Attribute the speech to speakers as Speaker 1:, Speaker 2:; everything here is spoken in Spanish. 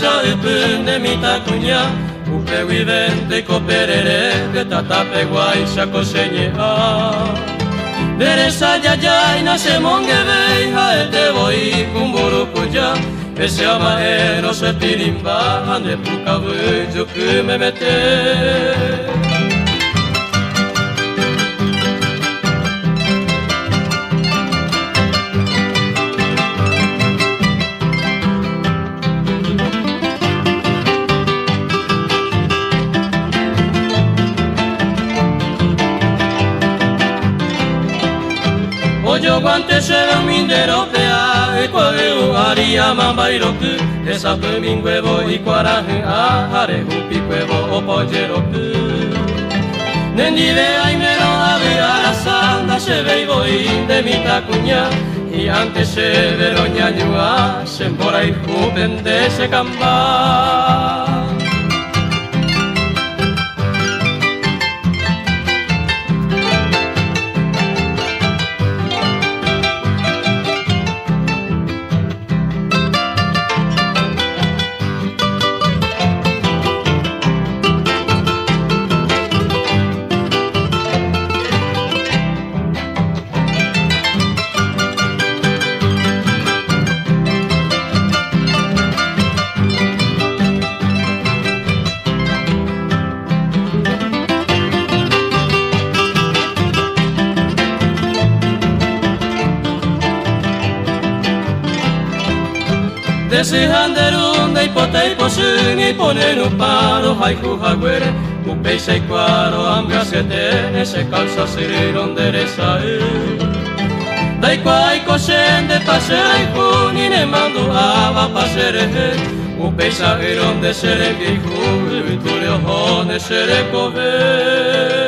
Speaker 1: ja upunde mitakunya upe wivente koperere de tatape guaisha koseñea Deresa yayaina se mongevei haete voi kumburukuya Ese amaero se tirimba ande pukavu jukume mete Oyo guante se minderopea e quaeu aria mambairoku Esa minguevo y cuaraje a hare hupi cuevo o pojeroku Nendive aimero ave arasanda se veivo de mitakuña Y antes se veroña ñua se embora y jupende se camba Desihanderun de ipotei posun y ponen un paro haiku haguere Upei seikuaro amgasete ese calza siriron deresae Daikwai kosen de paseiku ni ne mandu ava pasere Upei sairon de serengiku Tulio hone serekove